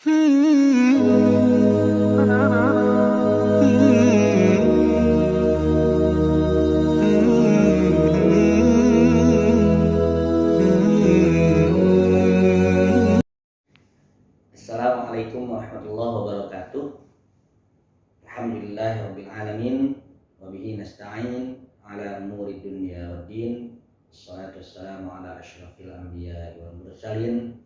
Assalamualaikum warahmatullahi wabarakatuh. Alhamdulillahirabbil alamin wa bihi nasta'in ala umuri dunya waddin. Wassalatu wassalamu ala asyrafil anbiya'i wal mursalin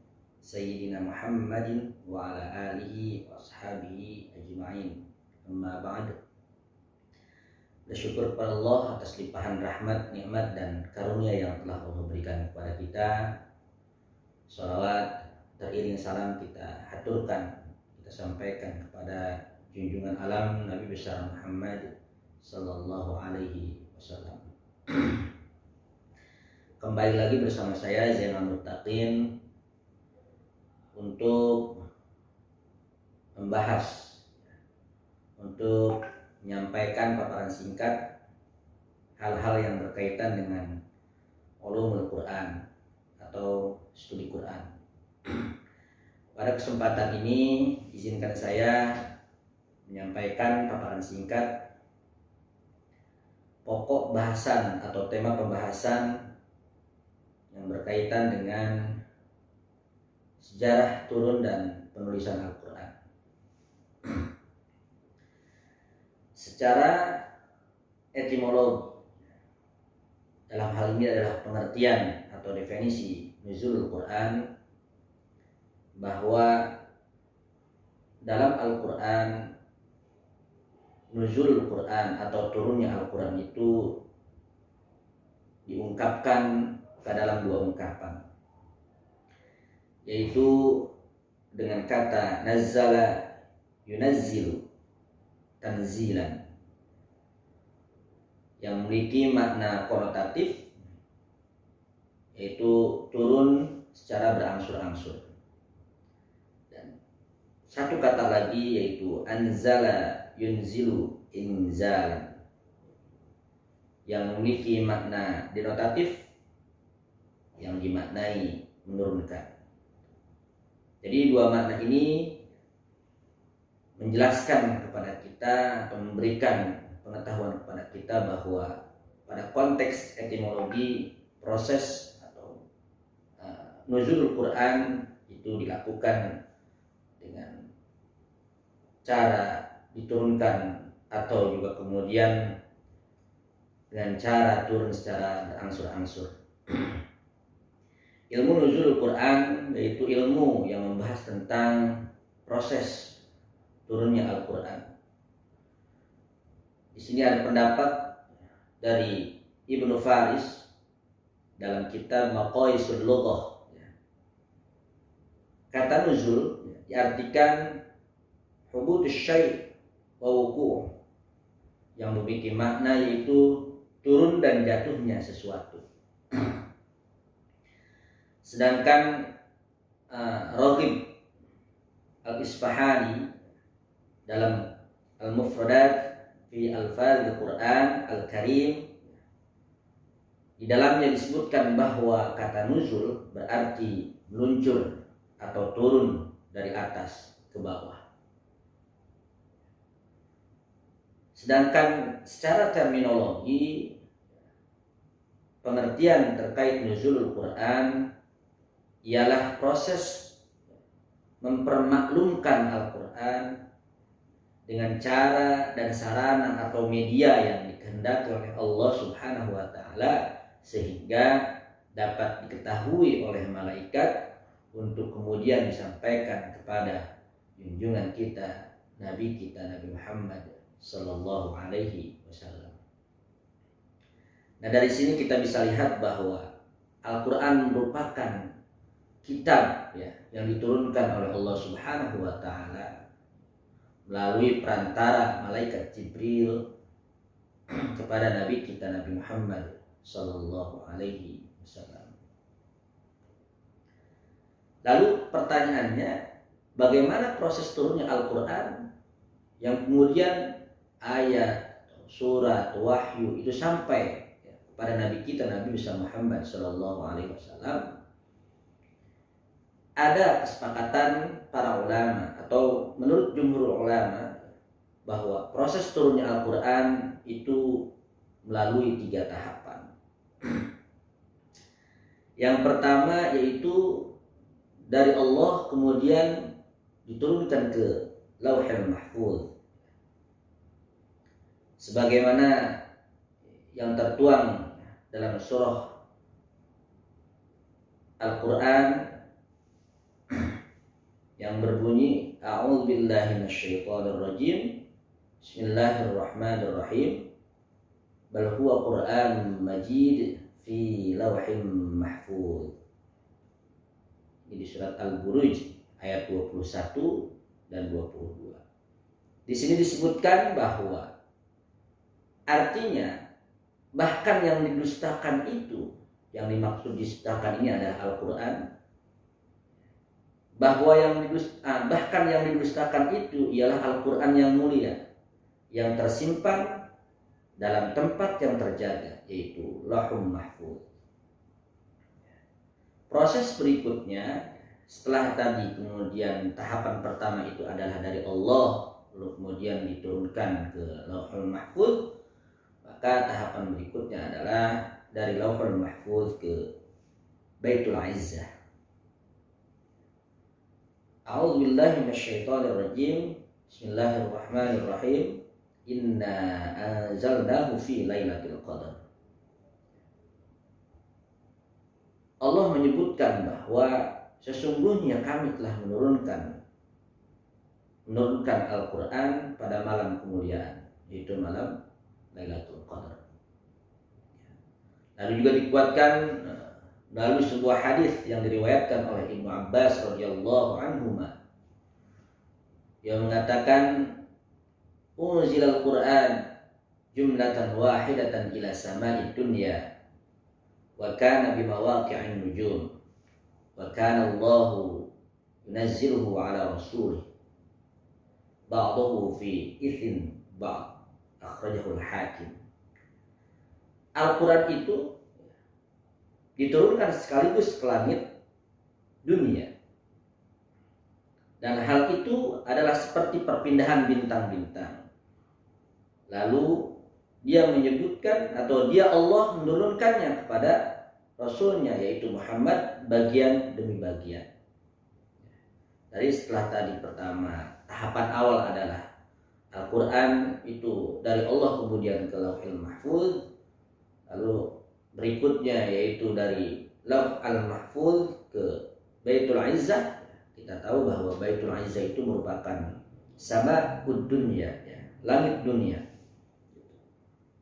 sayyidina Muhammadin wa ala alihi wa ashabihi ajma'in. Amma ba'd. Bersyukur kepada Allah atas limpahan rahmat, nikmat dan karunia yang telah Allah berikan kepada kita. Shalawat teriring salam kita haturkan, kita sampaikan kepada junjungan alam Nabi besar Muhammad sallallahu alaihi wasallam. Kembali lagi bersama saya Zainal Muttaqin untuk membahas, untuk menyampaikan paparan singkat hal-hal yang berkaitan dengan ulumul Quran atau studi Quran. Pada kesempatan ini izinkan saya menyampaikan paparan singkat pokok bahasan atau tema pembahasan yang berkaitan dengan sejarah turun dan penulisan Al-Quran. Secara etimologi, dalam hal ini adalah pengertian atau definisi nuzulul Quran, bahwa dalam Al-Quran, nuzul Quran atau turunnya Al-Quran itu diungkapkan ke dalam dua ungkapan, yaitu dengan kata nazzala yunazzilu tanzilan, yang memiliki makna konotatif, yaitu turun secara berangsur-angsur. Satu kata lagi yaitu anzala yunzilu inzalan, yang memiliki makna denotatif, yang dimaknai menurunkan. Jadi dua makna ini menjelaskan kepada kita atau memberikan pengetahuan kepada kita bahwa pada konteks etimologi, proses atau nuzulul Quran itu dilakukan dengan cara diturunkan atau juga kemudian dengan cara turun secara berangsur-angsur. Ilmu nuzul Quran yaitu ilmu yang membahas tentang proses turunnya Al-Quran. Di sini ada pendapat dari Ibnu Faris dalam kitab Maqayisul Lughah. Kata nuzul diartikan hubutus syai' wa wuku', yang memiliki makna yaitu turun dan jatuhnya sesuatu. Sedangkan Raghib Al-Isfahani dalam Al-Mufradat fi Al-Fadhil Quran Al-Karim, di dalamnya disebutkan bahwa kata nuzul berarti meluncur atau turun dari atas ke bawah. Sedangkan secara terminologi, pengertian terkait nuzulul Quran ialah proses mempermaklumkan Al-Quran dengan cara dan sarana atau media yang dikehendaki oleh Allah Subhanahu wa taala, sehingga dapat diketahui oleh malaikat untuk kemudian disampaikan kepada junjungan kita, Nabi Muhammad sallallahu alaihi wasallam. Nah, dari sini kita bisa lihat bahwa Al-Quran merupakan kitab yang diturunkan oleh Allah Subhanahu wa taala melalui perantara malaikat Jibril kepada Nabi Muhammad sallallahu alaihi wasallam. Lalu pertanyaannya, bagaimana proses turunnya Al-Quran yang kemudian ayat, surat, wahyu itu sampai kepada Nabi besar Muhammad sallallahu alaihi wasallam? ada kesepakatan para ulama atau menurut jumhur ulama bahwa proses turunnya Al-Quran itu melalui 3 tahapan. Yang pertama yaitu dari Allah kemudian diturunkan ke Lauhul Mahfuz, sebagaimana yang tertuang dalam surah Al-Quran yang berbunyi A'udzubillahi minasyaitonirrajim, Bismillahirrahmanirrahim, bal huwa Qur'anun Majid fi Lauhin Mahfuz. Ini di surat Al-Buruj ayat 21 dan 22. Di sini disebutkan bahwa artinya bahkan yang didustakan itu, yang dimaksud didustakan ini adalah Al-Quran, bahwa bahkan yang didustakan itu ialah Al-Quran yang mulia, yang tersimpan dalam tempat yang terjaga, yaitu Lauhul Mahfuz. Proses berikutnya setelah tadi kemudian tahapan pertama itu adalah dari Allah, lalu kemudian diturunkan ke Lauhul Mahfuz, maka tahapan berikutnya adalah dari Lauhul Mahfuz ke Baitul Izzah. A'udzubillahi minasyaitonirrajim. Bismillahirrahmanirrahim. Inna anzalnahu fi lailatul qadar. Allah menyebutkan bahwa sesungguhnya kami telah menurunkan Al-Quran pada malam kemuliaan, yaitu malam Lailatul Qadar. Lalu juga dikuatkan melalui sebuah hadis yang diriwayatkan oleh Ibnu Abbas radhiyallahu anhuma, yang mengatakan unzilal Qur'an jumlatan wahidatan ila sama'id dunya wa kana bimawaqi'in nujum wa kana Allahu yunazziluhu ala rasulih ba'dahu fi ithin ba'd, akhrajahu al-Hakim. Al-Quran itu diturunkan sekaligus ke langit dunia, dan hal itu adalah seperti perpindahan bintang-bintang. Lalu dia menyebutkan atau dia Allah menurunkannya kepada Rasulnya, yaitu Muhammad, bagian demi bagian. Dari setelah tadi pertama, tahapan awal adalah Al-Quran itu dari Allah kemudian ke Lauhul Mahfuz, lalu berikutnya yaitu dari Lauh Al-Mahfuz ke Baitul Izzah. Kita tahu bahwa Baitul Izzah itu merupakan sama'ud dunya, ya, langit dunia.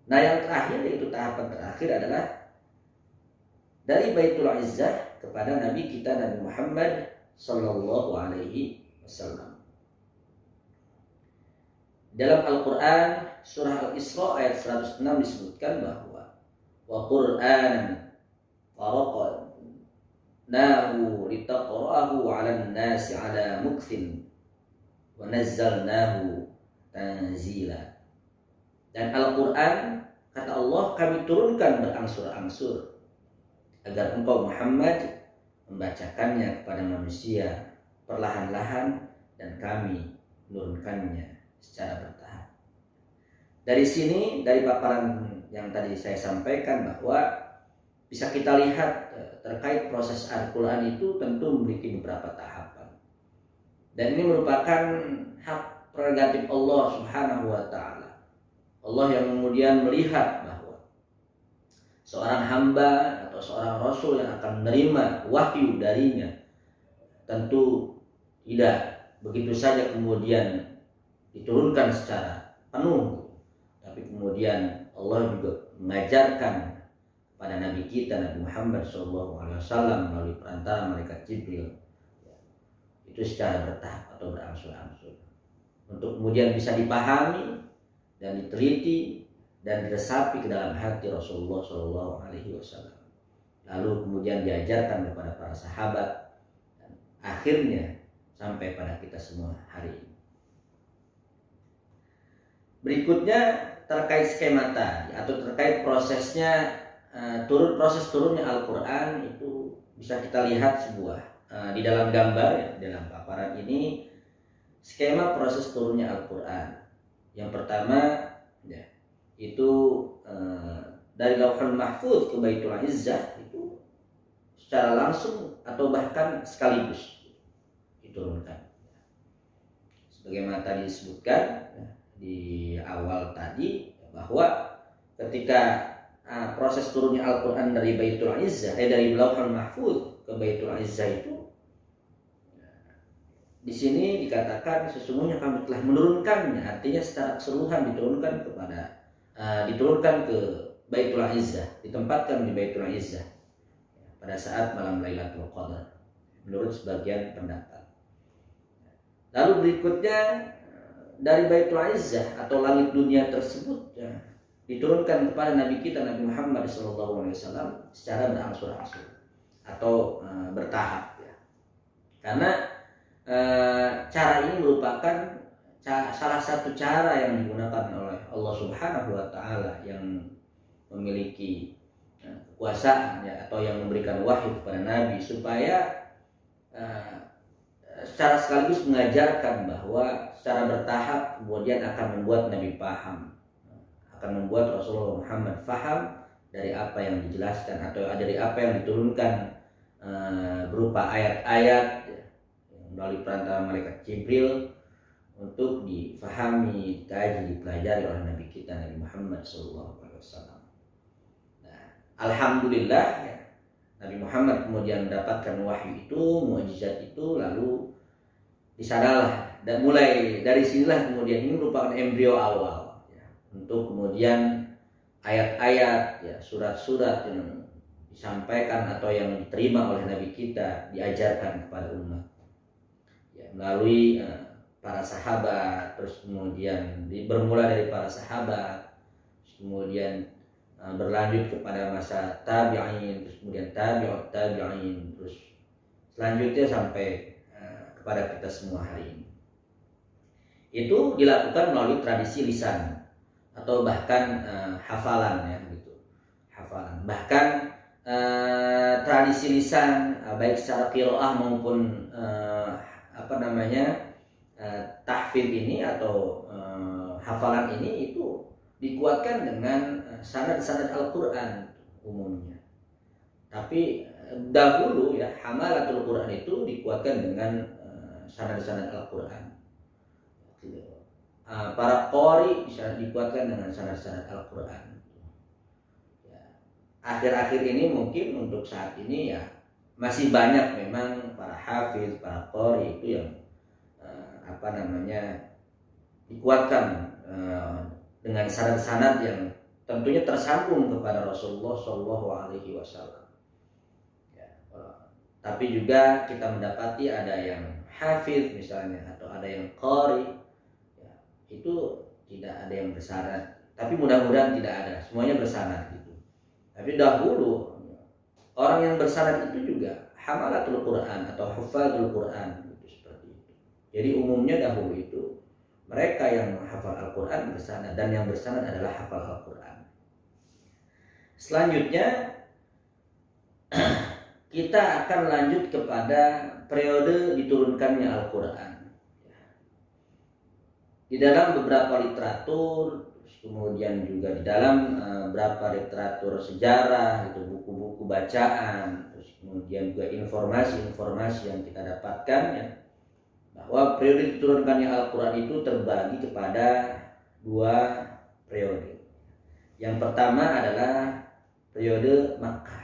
Nah, yang terakhir yaitu tahapan terakhir adalah dari Baitul Izzah kepada Nabi kita Nabi Muhammad sallallahu alaihi wasallam. Dalam Al-Quran surah Al-Isra ayat 106 disebutkan bahwa wa Qur'an faraqnahu litaqra'ahu 'alan nasi 'ala mukthin wa nazzalnahu tanzila. Dan Al-Quran, kata Allah, kami turunkan berangsur-angsur agar engkau Muhammad membacakannya kepada manusia perlahan-lahan, dan kami menurunkannya secara bertahap. Dari sini, dari paparan yang tadi saya sampaikan, bahwa bisa kita lihat terkait proses Al-Quran itu tentu memiliki beberapa tahapan, dan ini merupakan hak prerogatif Allah Subhanahu wa Ta'ala. Allah yang kemudian melihat bahwa seorang hamba atau seorang rasul yang akan menerima wahyu darinya tentu tidak begitu saja kemudian diturunkan secara penuh, tapi kemudian Allah juga mengajarkan pada Nabi kita Nabi Muhammad SAW melalui perantara malaikat Jibril, itu secara bertahap atau berangsur-angsur, untuk kemudian bisa dipahami dan diteliti dan diresapi ke dalam hati Rasulullah SAW. Lalu kemudian diajarkan kepada para sahabat, dan akhirnya sampai pada kita semua hari ini. Berikutnya terkait skema tadi atau terkait prosesnya proses turunnya Al-Quran, itu bisa kita lihat sebuah di dalam gambar ya, dalam paparan ini skema proses turunnya Al-Quran. Yang pertama ya, itu dari Lauhul Mahfuz ke Baitul Izzah itu secara langsung atau bahkan sekaligus diturunkan. Sebagaimana tadi disebutkan ya, di awal tadi bahwa ketika proses turunnya Al-Quran dari Baitul Izzah, dari Lauhul Mahfuz ke Baitul Izzah itu, di sini dikatakan sesungguhnya kami telah menurunkannya, artinya secara keseluruhan diturunkan ke Baitul Izzah, ditempatkan di Baitul Izzah pada saat malam Lailatul Qadar menurut sebagian pendapat. Lalu berikutnya dari Baitul Izzah atau langit dunia tersebut ya, diturunkan kepada Nabi kita Nabi Muhammad SAW secara berangsur-angsur atau bertahap ya. Karena cara ini merupakan salah satu cara yang digunakan oleh Allah Subhanahu wa taala yang memiliki kekuasaan ya, atau yang memberikan wahyu kepada Nabi supaya secara sekaligus mengajarkan bahwa secara bertahap kemudian akan membuat Nabi paham, akan membuat Rasulullah Muhammad paham dari apa yang dijelaskan atau dari apa yang diturunkan berupa ayat-ayat ya, melalui perantara malaikat Jibril untuk difahami, dikaji, dipelajari oleh Nabi kita Nabi Muhammad SAW. Nah, alhamdulillah ya, Nabi Muhammad kemudian mendapatkan wahyu itu, mukjizat itu, lalu disanalah dan mulai dari sinilah kemudian ini merupakan embrio awal ya, untuk kemudian ayat-ayat ya, surat-surat yang disampaikan atau yang diterima oleh Nabi kita diajarkan kepada umat ya, melalui para sahabat, terus kemudian bermula dari para sahabat, kemudian berlanjut kepada masa tabi'in, terus kemudian tabi'ut tabi'in, terus selanjutnya sampai kepada kita semua hari ini. Itu dilakukan melalui tradisi lisan atau bahkan hafalan ya gitu. Hafalan. Bahkan tradisi lisan baik secara qiraah maupun tahfidz ini atau hafalan ini itu dikuatkan dengan sanad-sanad Al-Qur'an umumnya. Tapi dahulu ya hamalatul Qur'an itu dikuatkan dengan sanad-sanad Al-Qur'an. Para qori bisa dikuatkan dengan sanad-sanad Al-Qur'an. Ya. Akhir-akhir ini mungkin untuk saat ini ya masih banyak memang para hafiz, para qori itu yang dikuatkan dengan sanad-sanad yang tentunya tersambung kepada Rasulullah SAW. Ya, tapi juga kita mendapati ada yang hafiz misalnya atau ada yang qari, ya, itu tidak ada yang bersanad. Tapi mudah-mudahan tidak ada, semuanya bersanad gitu. Tapi dahulu orang yang bersanad itu juga hamalatul Quran atau hufadzul Quran gitu, seperti itu. Jadi umumnya dahulu itu mereka yang menghafal Al-Quran bersanad, dan yang bersanad adalah hafal Al-Quran. Selanjutnya kita akan lanjut kepada periode diturunkannya Al-Quran. Di dalam beberapa literatur, kemudian juga di dalam beberapa literatur sejarah, itu buku-buku bacaan, terus kemudian juga informasi-informasi yang kita dapatkan ya, bahwa periode diturunkannya Al-Quran itu terbagi kepada dua periode. Yang pertama adalah periode Makkah.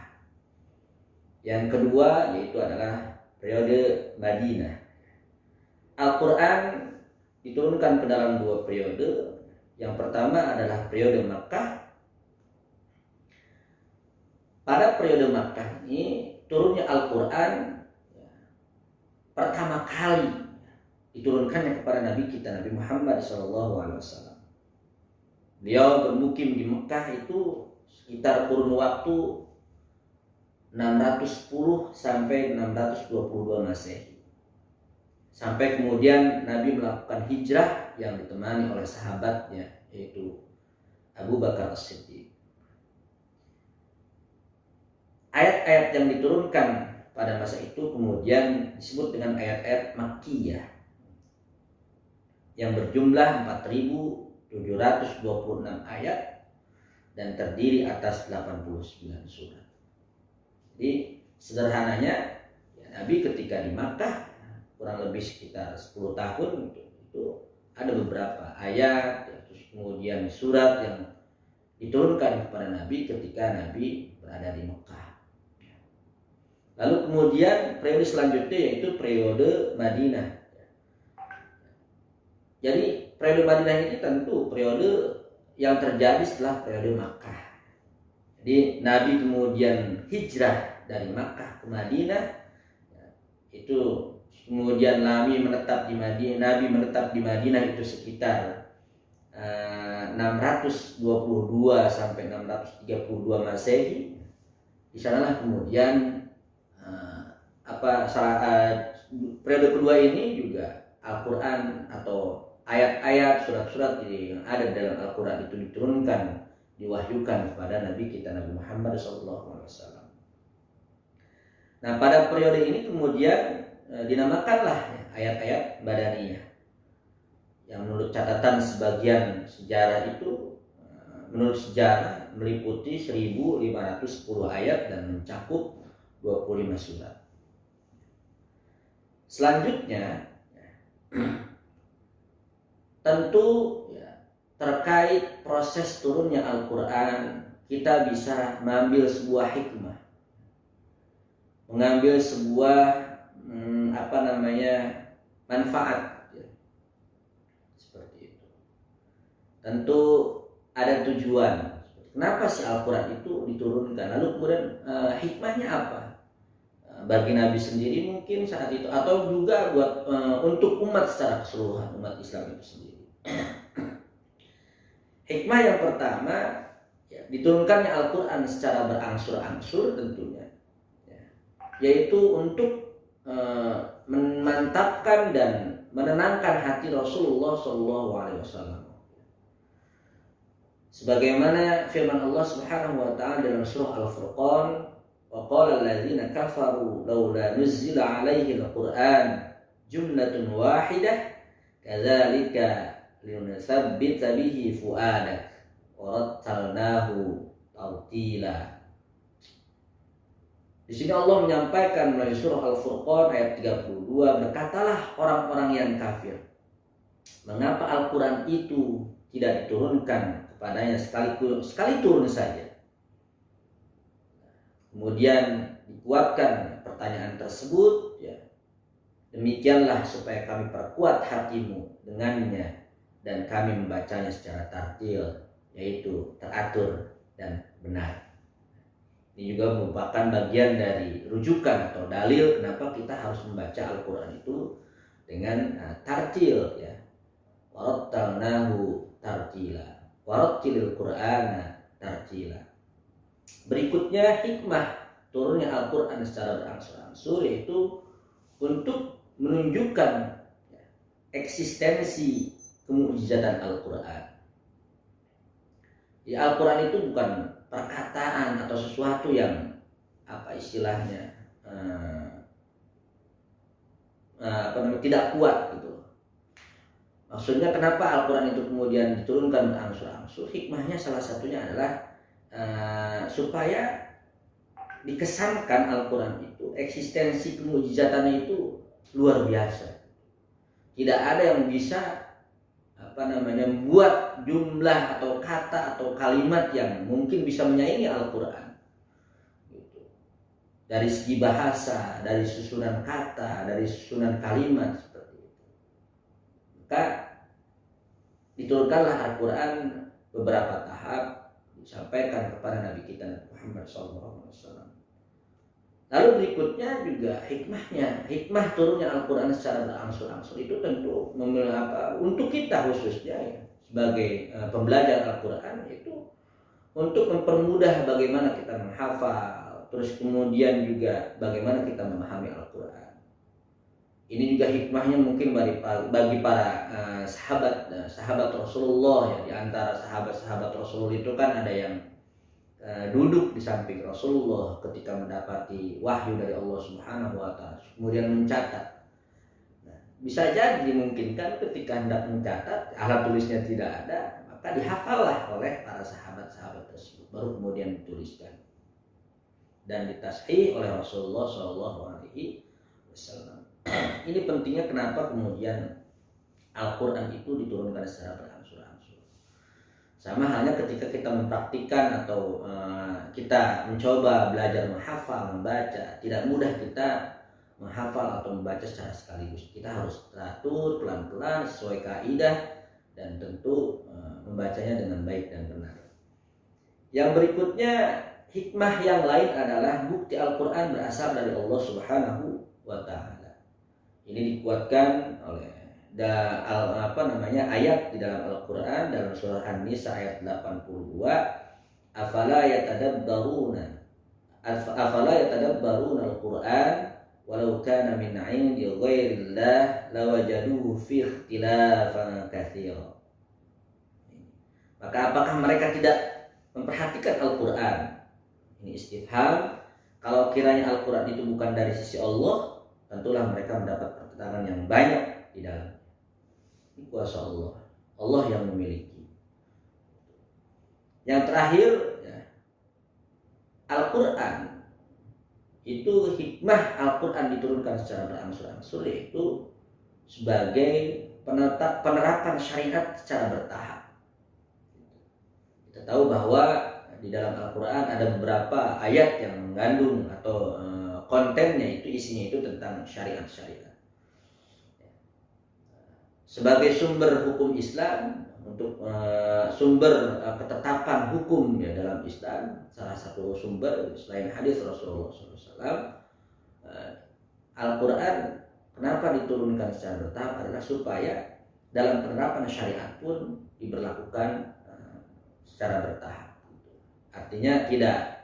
Yang kedua yaitu adalah periode Madinah. Al-Quran diturunkan ke dalam dua periode. Yang pertama adalah periode Makkah. Pada periode Makkah ini turunnya Al-Quran pertama kali diturunkannya kepada Nabi kita Nabi Muhammad SAW. Beliau bermukim di Mekah itu sekitar kurun waktu 610 sampai 622 Masehi. Sampai kemudian Nabi melakukan hijrah yang ditemani oleh sahabatnya yaitu Abu Bakar As-Siddiq. Ayat-ayat yang diturunkan pada masa itu kemudian disebut dengan ayat-ayat Makkiyah yang berjumlah 4.726 ayat dan terdiri atas 89 surat. Jadi sederhananya ya, Nabi ketika di Makkah kurang lebih sekitar 10 tahun itu ada beberapa ayat ya, terus kemudian surat yang diturunkan kepada Nabi ketika Nabi berada di Mekah. Lalu kemudian periode selanjutnya yaitu periode Madinah. Jadi periode Madinah ini tentu periode yang terjadi setelah periode Makkah. Jadi Nabi kemudian hijrah dari Makkah ke Madinah. Itu kemudian Nabi menetap di Madinah itu sekitar 622 sampai 632 Masehi. Di sanalah kemudian periode kedua ini juga Al-Quran atau ayat-ayat surat-surat yang ada dalam Al-Quran itu diturunkan, diwahyukan kepada Nabi kita Nabi Muhammad SAW. Nah pada periode ini kemudian dinamakanlah ayat-ayat Madaniyah yang menurut catatan sebagian sejarah itu menurut sejarah meliputi 1510 ayat dan mencakup 25 surat. Selanjutnya tentu ya, terkait proses turunnya Al-Quran kita bisa mengambil sebuah hikmah, mengambil sebuah manfaat ya. Seperti itu. Tentu ada tujuan. Kenapa sih Al-Quran itu diturunkan? Lalu kemudian hikmahnya apa? Bagi Nabi sendiri mungkin saat itu atau juga buat untuk umat secara keseluruhan, umat Islam itu sendiri. Hikmah yang pertama ya, diturunkannya Al-Quran secara berangsur-angsur tentunya ya, yaitu untuk memantapkan dan menenangkan hati Rasulullah SAW. Sebagaimana firman Allah Subhanahu wa taala dalam surah Al-Furqan, wa qala alladziina kafaru laula nuzzila 'alaihi al-Qur'an jumlatun wahidah kadzalika linutsabbita bihi fu'adak wa rattalnahu tartila. Di sini Allah menyampaikan melalui surah Al-Furqan ayat 32, berkatalah orang-orang yang kafir, mengapa Al-Quran itu tidak diturunkan kepadanya sekali turun saja. Kemudian dikuatkan pertanyaan tersebut ya. Demikianlah supaya kami perkuat hatimu dengannya dan kami membacanya secara tartil, yaitu teratur dan benar. Ini juga merupakan bagian dari rujukan atau dalil kenapa kita harus membaca Al-Quran itu dengan tartil ya. Warattalnahu tartila, warattilil Qur'ana tartila. Berikutnya hikmah turunnya Al-Quran secara berangsur-angsur yaitu untuk menunjukkan eksistensi kemukjizatan Al-Quran. Ya, Al-Quran itu bukan perkataan atau sesuatu yang istilahnya tidak kuat gitu. Maksudnya kenapa Al-Quran itu kemudian diturunkan berangsur-angsur? Hikmahnya salah satunya adalah supaya dikesankan Al-Quran itu eksistensi kemujizatannya itu luar biasa. Tidak ada yang bisa membuat jumlah atau kata atau kalimat yang mungkin bisa menyaingi Al-Quran. Gitu. Dari segi bahasa, dari susunan kata, dari susunan kalimat seperti itu. Maka diturunkanlah Al-Quran beberapa tahap disampaikan kepada Nabi kita Muhammad SAW. Lalu berikutnya juga hikmah turunnya Al-Quran secara berangsur-angsur itu tentu untuk kita khususnya ya, sebagai pembelajar Al-Quran itu untuk mempermudah bagaimana kita menghafal, terus kemudian juga bagaimana kita memahami Al-Quran. Ini juga hikmahnya mungkin bagi para sahabat Rasulullah ya, di antara sahabat-sahabat Rasul itu kan ada yang duduk di samping Rasulullah ketika mendapati wahyu dari Allah Subhanahu wa taala, kemudian mencatat. Nah, bisa jadi dimungkinkan ketika hendak mencatat alat tulisnya tidak ada, maka dihafallah oleh para sahabat-sahabat tersebut, baru kemudian dituliskan dan ditashih oleh Rasulullah SAW. Ini pentingnya kenapa kemudian Al-Quran itu diturunkan secara berangsur-angsur. Sama halnya ketika kita mempraktikkan atau kita mencoba belajar menghafal, membaca, tidak mudah kita menghafal atau membaca secara sekaligus. Kita harus teratur pelan-pelan sesuai kaidah dan tentu membacanya dengan baik dan benar. Yang berikutnya, hikmah yang lain adalah bukti Al-Quran berasal dari Allah Subhanahu wa taala. Ini dikuatkan oleh ayat di dalam Al-Quran dalam surah An-Nisa ayat 82. Afala yatadabbaruna Al-Quran walau kana min 'indi ghairillah lawajaduhu fi ikhtilafan katsira. Maka apakah mereka tidak memperhatikan Al-Quran? Ini istifham. Kalau kiranya Al-Quran itu bukan dari sisi Allah, tentulah mereka mendapat pertentangan yang banyak di dalam. Ini kuasa Allah, Allah yang memiliki. Yang terakhir, ya, Al-Quran itu, hikmah Al-Quran diturunkan secara berangsur-angsur, yaitu sebagai penerapan syariat secara bertahap. Kita tahu bahwa di dalam Al-Quran ada beberapa ayat yang mengandung atau kontennya itu, isinya itu tentang syariat-syariat. Sebagai sumber hukum Islam, untuk sumber ketetapan hukum ya dalam Islam, salah satu sumber selain hadis Rasulullah SAW, Al-Quran kenapa diturunkan secara bertahap adalah supaya dalam penerapan syariat pun diberlakukan secara bertahap. Artinya tidak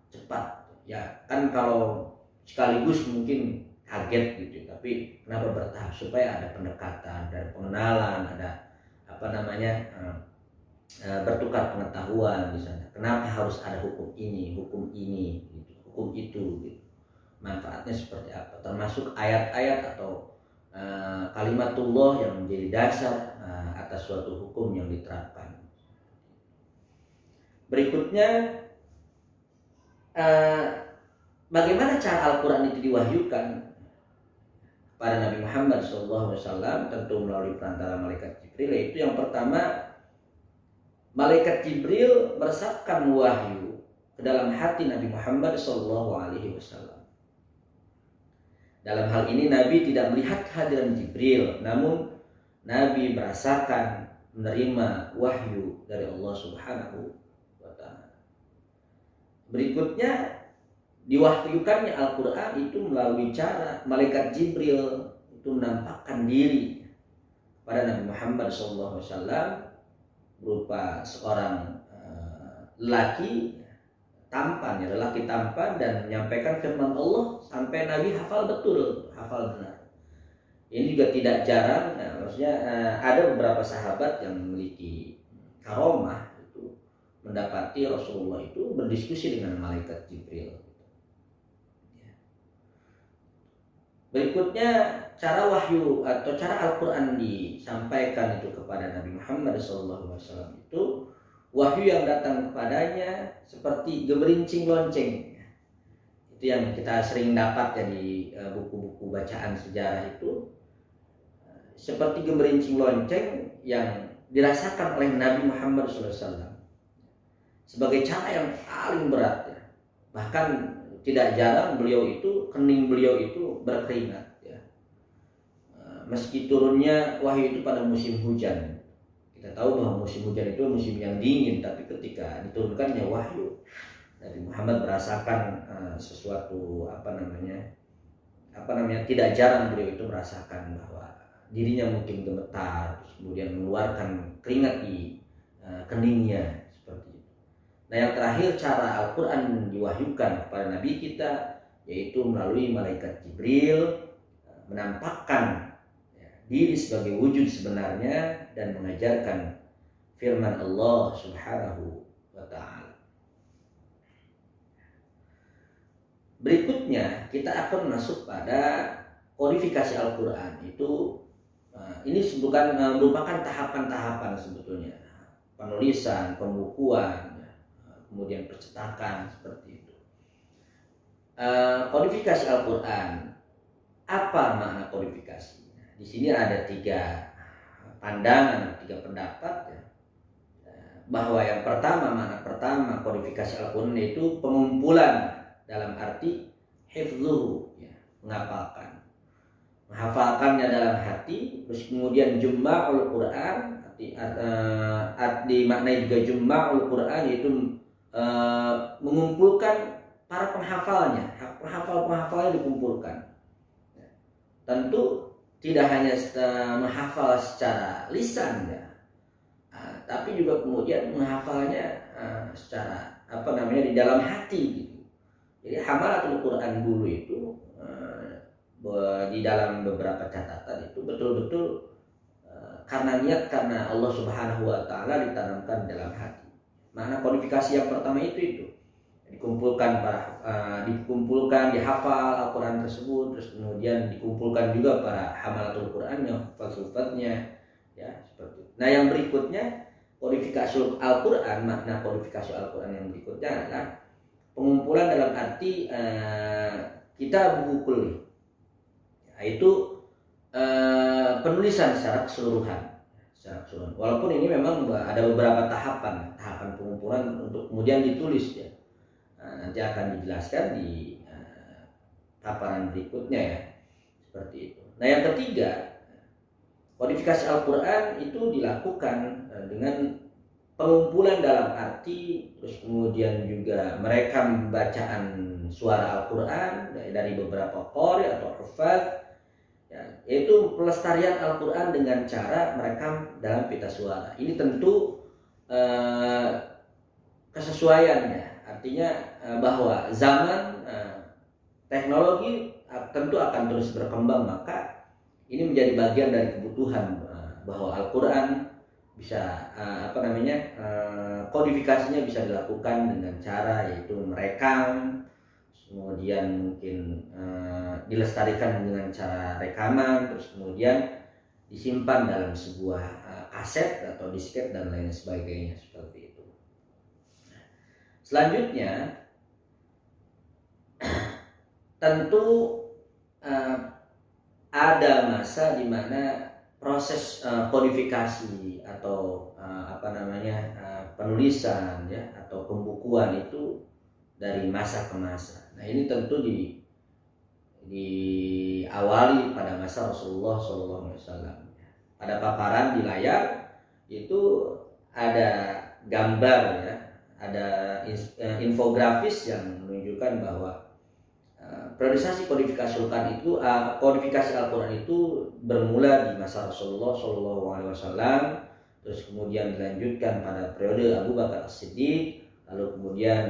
cepat. Ya kan, kalau sekaligus mungkin kaget gitu, tapi kenapa bertahap? Supaya ada pendekatan dan pengenalan, ada bertukar pengetahuan di sana. Kenapa harus ada hukum ini gitu, hukum itu gitu. Manfaatnya seperti apa? Termasuk ayat-ayat atau kalimatullah yang menjadi dasar atas suatu hukum yang diterapkan. Berikutnya, bagaimana cara Al-Quran itu diwahyukan pada Nabi Muhammad SAW? Tentu melalui perantara malaikat Jibril. Yaitu yang pertama, malaikat Jibril meresapkan wahyu ke dalam hati Nabi Muhammad SAW. Dalam hal ini Nabi tidak melihat kehadiran Jibril, namun Nabi merasakan, menerima wahyu dari Allah Subhanahu wa ta'ala. Berikutnya, diwahyukannya Al-Quran itu melalui cara malaikat Jibril itu menampakkan diri pada Nabi Muhammad SAW berupa seorang lelaki tampan dan menyampaikan firman Allah sampai Nabi hafal benar. Ini juga tidak jarang. Maksudnya ada beberapa sahabat yang memiliki karomah itu mendapati Rasulullah itu berdiskusi dengan malaikat Jibril. Berikutnya, cara wahyu atau cara Al-Quran disampaikan itu kepada Nabi Muhammad SAW itu, wahyu yang datang kepadanya seperti gemerincing lonceng. Itu yang kita sering dapat ya di buku-buku bacaan sejarah itu, seperti gemerincing lonceng yang dirasakan oleh Nabi Muhammad SAW sebagai cara yang paling berat ya. Bahkan tidak jarang kening beliau itu berkeringat ya. Meski turunnya wahyu itu pada musim hujan. Kita tahu bahwa musim hujan itu musim yang dingin, tapi ketika diturunkannya wahyu, Nabi Muhammad merasakan sesuatu tidak jarang beliau itu merasakan bahwa dirinya mungkin gemetar, kemudian mengeluarkan keringat di keningnya. Nah, yang terakhir, cara Al-Quran diwahyukan kepada Nabi kita yaitu melalui malaikat Jibril menampakkan diri sebagai wujud sebenarnya dan mengajarkan firman Allah Subhanahu wa ta'ala. berikutnya kita akan masuk pada kodifikasi Al-Quran. Ini merupakan tahapan-tahapan sebetulnya, penulisan, pembukuan, kemudian percetakan seperti itu. Kodifikasi Al-Quran, apa makna kodifikasi? Di sini ada 3 pandangan, 3 pendapat ya. Bahwa yang pertama, makna pertama kodifikasi Al-Quran itu pengumpulan dalam arti hifzuhu, ya, menghafalkannya dalam hati. Terus kemudian jum'ul Quran, dimaknai juga jum'ul Quran, yaitu mengumpulkan para penghafalnya, penghafalnya dikumpulkan. Tentu tidak hanya menghafal secara lisan ya, tapi juga kemudian menghafalnya secara di dalam hati gitu. Jadi hamalatul Quran dulu itu di dalam beberapa catatan itu betul-betul karena niat, karena Allah Subhanahu wa taala ditanamkan dalam hati. Makna kodifikasi yang pertama itu dikumpulkan dihafal Al-Quran tersebut, terus kemudian dikumpulkan juga para hamalatul Quran yang hafal-hafalnya ya, seperti itu. Nah, yang berikutnya kodifikasi Al-Quran, makna kodifikasi Al-Quran yang berikutnya adalah pengumpulan dalam arti kita buku kulit, yaitu penulisan secara keseluruhan. Walaupun ini memang ada beberapa tahapan pengumpulan untuk kemudian ditulis ya. Nanti akan dijelaskan di paparan berikutnya ya, seperti itu. Nah, yang ketiga, kodifikasi Al-Quran itu dilakukan dengan pengumpulan dalam arti, terus kemudian juga merekam bacaan suara Al-Quran dari beberapa qori atau hufaz ya, yaitu pelestarian Al-Quran dengan cara merekam dalam pita suara. Ini tentu kesesuaiannya, artinya bahwa zaman teknologi tentu akan terus berkembang, maka ini menjadi bagian dari kebutuhan bahwa Al-Quran bisa kodifikasinya bisa dilakukan dengan cara yaitu merekam, kemudian mungkin dilestarikan dengan cara rekaman, terus kemudian disimpan dalam sebuah kaset atau disket dan lain sebagainya, seperti itu. Selanjutnya tentu ada masa di mana proses kodifikasi atau penulisan ya atau pembukuan itu dari masa ke masa. Nah, ini tentu diawali pada masa Rasulullah SAW. Pada paparan di layar itu ada gambar ya, ada infografis yang menunjukkan bahwa periodisasi kodifikasi Al-Quran itu bermula di masa Rasulullah SAW, terus kemudian dilanjutkan pada periode Abu Bakar As-Siddiq, lalu kemudian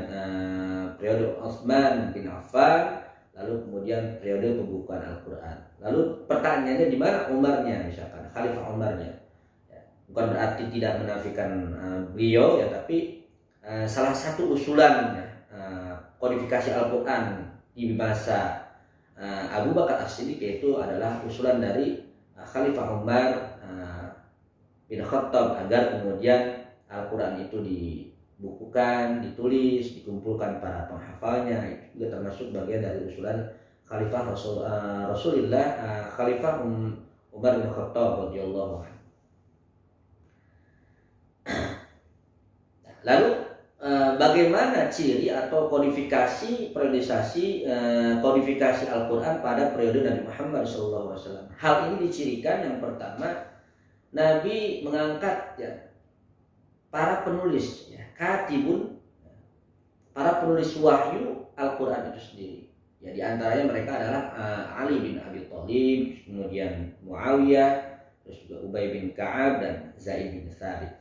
periode Utsman bin Affan, lalu kemudian periode pembukaan Al-Quran. Lalu pertanyaannya di mana Umarnya, misalkan Khalifah Umarnya? Ya, bukan berarti tidak menafikan beliau ya, tapi salah satu usulan kodifikasi Al-Quran di masa Abu Bakar As-Siddiq yaitu adalah usulan dari Khalifah Umar bin Khattab agar kemudian Al-Quran itu dibukukan, ditulis, dikumpulkan para penghafalnya. Itu juga termasuk bagian dari usulan Khalifah Rasulullah Khalifah Umar bin Khattab radhiyallahu anhu. Lalu bagaimana ciri atau kodifikasi periodisasi kodifikasi Al-Quran pada periode Nabi Muhammad SAW? Hal ini dicirikan yang pertama, Nabi mengangkat ya, para penulis ya, katibun, para penulis wahyu Al-Quran itu sendiri. Ya, di antaranya mereka adalah Ali bin Abi Thalib, kemudian Muawiyah, terus juga Ubay bin Ka'ab dan Zaid bin Thabit.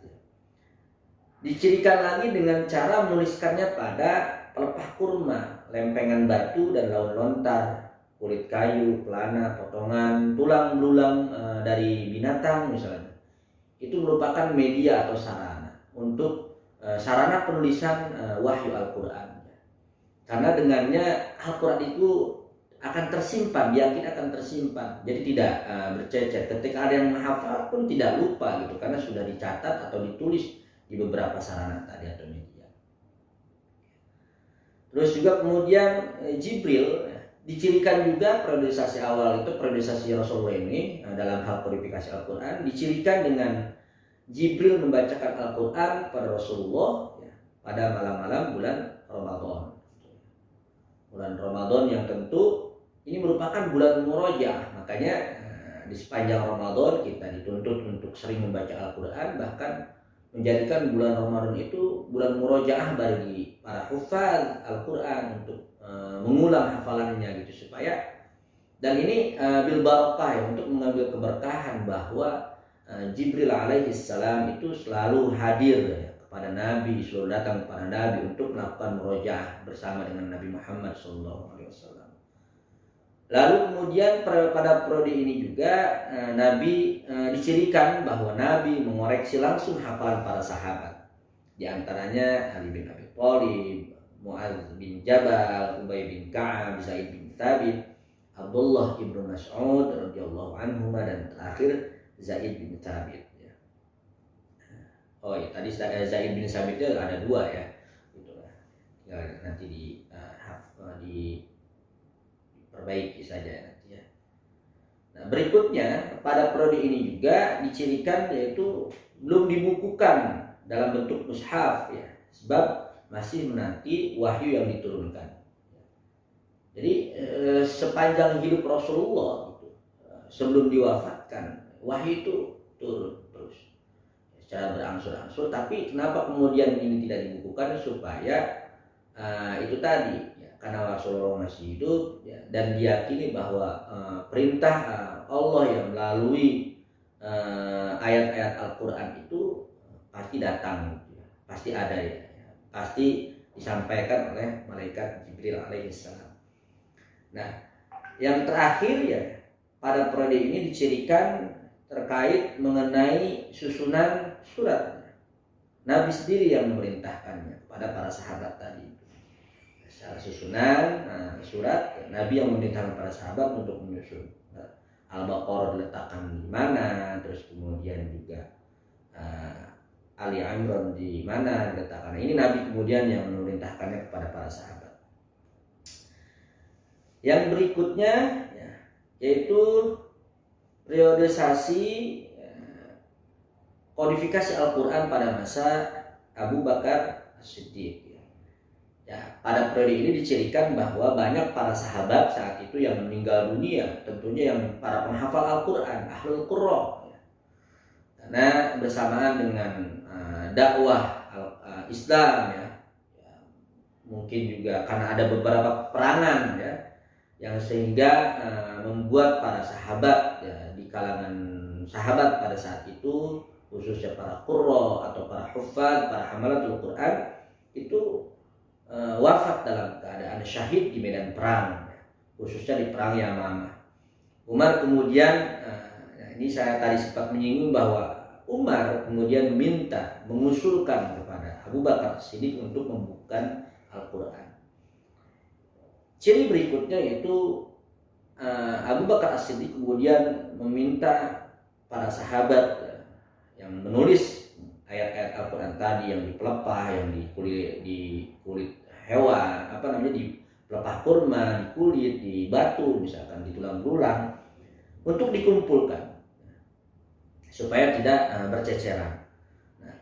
Dicirikan lagi dengan cara menuliskannya pada pelepah kurma, lempengan batu dan daun lontar, kulit kayu, pelana, potongan, tulang belulang dari binatang misalnya. Itu merupakan media atau sarana untuk sarana penulisan wahyu Al-Quran. Karena dengannya Al-Quran itu akan tersimpan, yakin akan tersimpan. Jadi tidak bercecer. Ketika ada yang menghafal pun tidak lupa gitu, karena sudah dicatat atau ditulis di beberapa sarana tadi atau media. Terus juga kemudian Jibril dicirikan juga periodisasi awal itu, periodisasi Rasulullah ini dalam hal kodifikasi Al-Quran dicirikan dengan Jibril membacakan Al-Quran pada Rasulullah ya, pada malam-malam bulan Ramadan. Bulan Ramadan yang tentu ini merupakan bulan murojaah, makanya di sepanjang Ramadan kita dituntut untuk sering membaca Al-Quran, bahkan menjadikan bulan Ramadan itu bulan murojaah bagi para hufaz Al-Quran untuk mengulang hafalannya gitu, supaya dan ini bil barakah ya, untuk mengambil keberkahan bahwa Jibril alaihi salam itu selalu hadir ya, kepada Nabi, selalu datang kepada Nabi untuk melakukan murojaah bersama dengan Nabi Muhammad SAW. Lalu kemudian pada periode ini juga Nabi dicirikan bahwa Nabi mengoreksi langsung hafalan para sahabat. Di antaranya Ali bin Abi Thalib, Mu'adz bin Jabal, Ubay bin Ka'ab, Zaid bin Thabit, Abdullah ibnu Mas'ud radhiyallahu anhu, dan terakhir Zaid bin Thabit. Oh ya, tadi Zaid bin Thabit itu ada dua ya, gitu lah. Ya, nanti diperbaiki saja nanti ya. Nah, berikutnya pada periode ini juga dicirikan yaitu belum dibukukan dalam bentuk mushaf ya, sebab masih menanti wahyu yang diturunkan. Jadi sepanjang hidup Rasulullah gitu, sebelum diwafatkan wahyu itu turun terus secara berangsur-angsur. Tapi kenapa kemudian ini tidak dibukukan? Supaya itu tadi ya, karena Rasulullah masih hidup ya, dan diyakini bahwa perintah Allah yang melalui ayat-ayat Al-Quran itu pasti datang gitu ya, pasti ada ya, pasti disampaikan oleh malaikat Jibril alaihissalam. Nah, yang terakhir ya, pada periode ini dicirikan terkait mengenai susunan surat. Nabi sendiri yang memerintahkannya kepada para sahabat tadi. Secara susunan surat, Nabi yang memerintahkan para sahabat untuk menyusun. Al-Baqarah diletakkan di mana, terus kemudian juga Ali Imran di mana diletakkan. Ini Nabi kemudian yang memerintahkannya kepada para sahabat. Yang berikutnya ya, yaitu periodisasi kodifikasi Al-Quran pada masa Abu Bakar As-Siddiq. Ya, pada periode ini dicirikan bahwa banyak para sahabat saat itu yang meninggal dunia, tentunya yang para penghafal Al-Quran, ahlul qurra. Ya. Karena bersamaan dengan dakwah Islam ya, mungkin juga karena ada beberapa peperangan ya, yang sehingga membuat para sahabat ya, di kalangan sahabat pada saat itu, khususnya para qurra atau para hufaz, para hamalatul Quran itu wafat dalam keadaan syahid di medan perang, khususnya di perang Yamamah. Umar kemudian, ini saya tadi sempat menyinggung bahwa Umar kemudian mengusulkan kepada Abu Bakar Siddiq untuk membukukan Al-Quran. Ciri berikutnya yaitu Abu Bakar As-Siddiq kemudian meminta para sahabat yang menulis ayat-ayat Al-Quran tadi yang di pelepah, yang di kulit hewan, di pelepah kurma, di kulit, di batu, misalkan di tulang belulang, untuk dikumpulkan supaya tidak berceceran. Nah,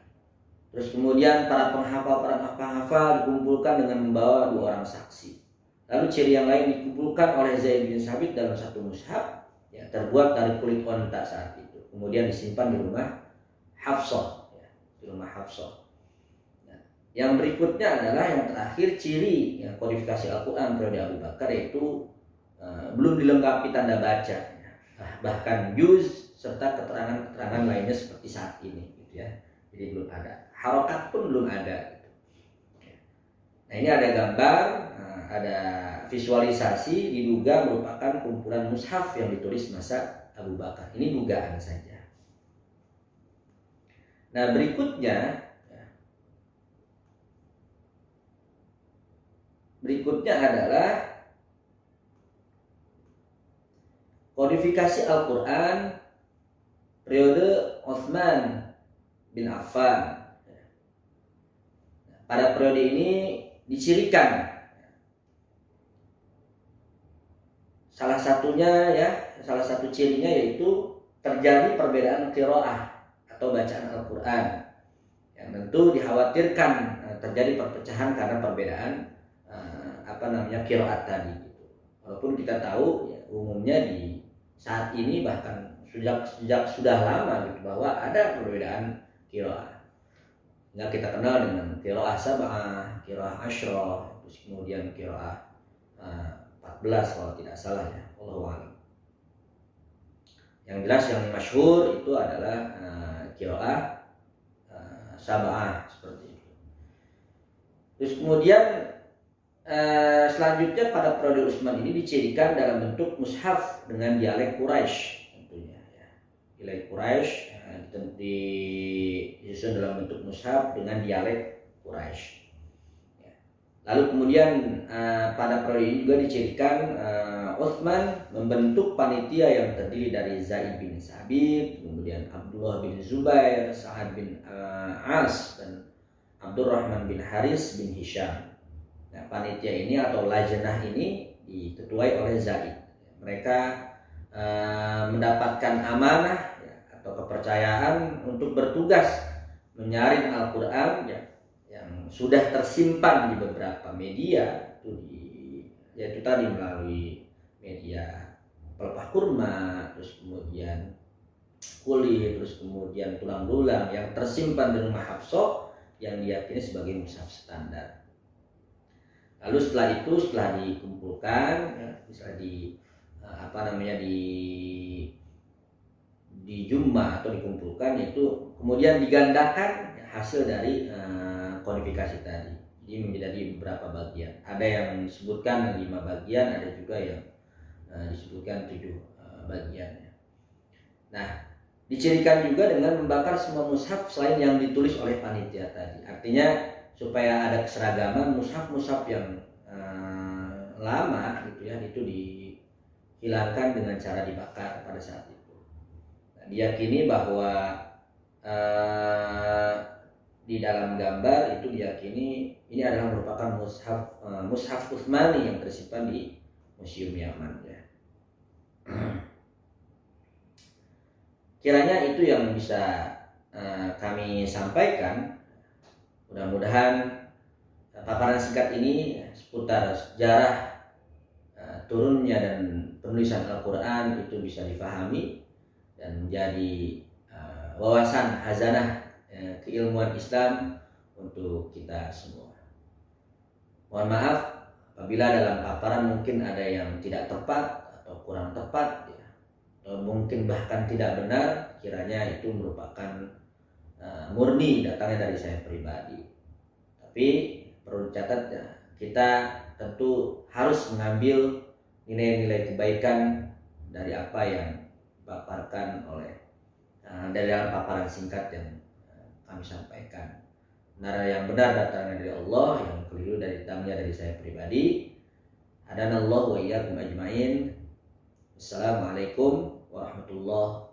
terus kemudian para penghafal dikumpulkan dengan membawa 2 orang saksi. Lalu ciri yang lain dikumpulkan oleh Zaid bin Thabit dalam satu mushaf ya, terbuat dari kulit onta saat itu. Kemudian disimpan di rumah Hafsah ya, di rumah Hafsah. Nah, yang berikutnya adalah yang terakhir ciri ya, kodifikasi Al-Quran periode Abu Bakar, yaitu belum dilengkapi tanda baca ya. Bahkan juz serta keterangan-keterangan lainnya seperti saat ini gitu ya. Jadi belum ada. Harokat pun belum ada gitu. Nah, ini ada gambar, ada visualisasi, diduga merupakan kumpulan mushaf yang ditulis masa Abu Bakar. Ini dugaan saja. Nah, berikutnya berikutnya adalah kodifikasi Al-Quran periode Utsman bin Affan. Pada periode ini dicirikan salah satu cirinya yaitu terjadi perbedaan qiraah atau bacaan Al-Quran, yang tentu dikhawatirkan terjadi perpecahan karena perbedaan qiraat tadi. Walaupun kita tahu ya, umumnya di saat ini bahkan sejak sudah lama gitu, bahwa ada perbedaan qiraah. Nah, kita kenal dengan qiraah sab'ah, qiraah asyrah, terus kemudian qiraah 14 kalau tidak salah ya, Allahu a'lam. Yang jelas yang masyhur itu adalah qiraah sab'ah seperti itu. Terus kemudian selanjutnya pada periode Utsman ini dicirikan dalam bentuk mushaf dengan dialek Quraisy tentunya ya. Dialek Quraisy disusun dalam bentuk mushaf dengan dialek Quraisy. Ya. Lalu kemudian pada periode ini juga dicirikan Utsman membentuk panitia yang terdiri dari Zaid bin Sabit, kemudian Abdullah bin Zubair, Sa'ad bin As, dan Abdurrahman bin Haris bin Hisham. Nah, panitia ini atau lajnah ini diketuai oleh Zaid. Mereka mendapatkan amanah ya, atau kepercayaan untuk bertugas menyaring Al-Quran ya, yang sudah tersimpan di beberapa media, yaitu tadi melalui media pelepah kurma, terus kemudian kulit, terus kemudian tulang belulang yang tersimpan di rumah Hafsah yang diyakini sebagai mushaf standar. Lalu setelah dikumpulkan ya, bisa di jumlah atau dikumpulkan, yaitu kemudian digandakan ya, hasil dari kodifikasi tadi. Jadi menjadi beberapa bagian. Ada yang disebutkan 5 bagian, ada juga yang disebutkan 7 bagian. Nah, dicirikan juga dengan membakar semua mushaf selain yang ditulis oleh panitia tadi. Artinya supaya ada keseragaman, mushaf-mushaf yang lama gitu ya, itu dihilangkan dengan cara dibakar pada saat itu. Nah, diyakini bahwa di dalam gambar itu diyakini ini adalah merupakan mushaf Utsmani yang tersimpan di Museum Yaman ya. Kiranya itu yang bisa kami sampaikan. Mudah-mudahan paparan singkat ini seputar sejarah turunnya dan penulisan Al-Quran itu bisa difahami dan menjadi wawasan hazanah keilmuan Islam untuk kita semua. Mohon maaf apabila dalam paparan mungkin ada yang tidak tepat atau kurang tepat ya, atau mungkin bahkan tidak benar, kiranya itu merupakan murni datangnya dari saya pribadi. Tapi perlu dicatat ya, kita tentu harus mengambil nilai-nilai kebaikan dari apa yang dipaparkan oleh dari dalam paparan singkat yang kami sampaikan. Benar yang benar datangnya dari Allah, yang keliru datangnya dari saya pribadi. Hadanallahu wa iyyakum ajmain. Assalamualaikum warahmatullahi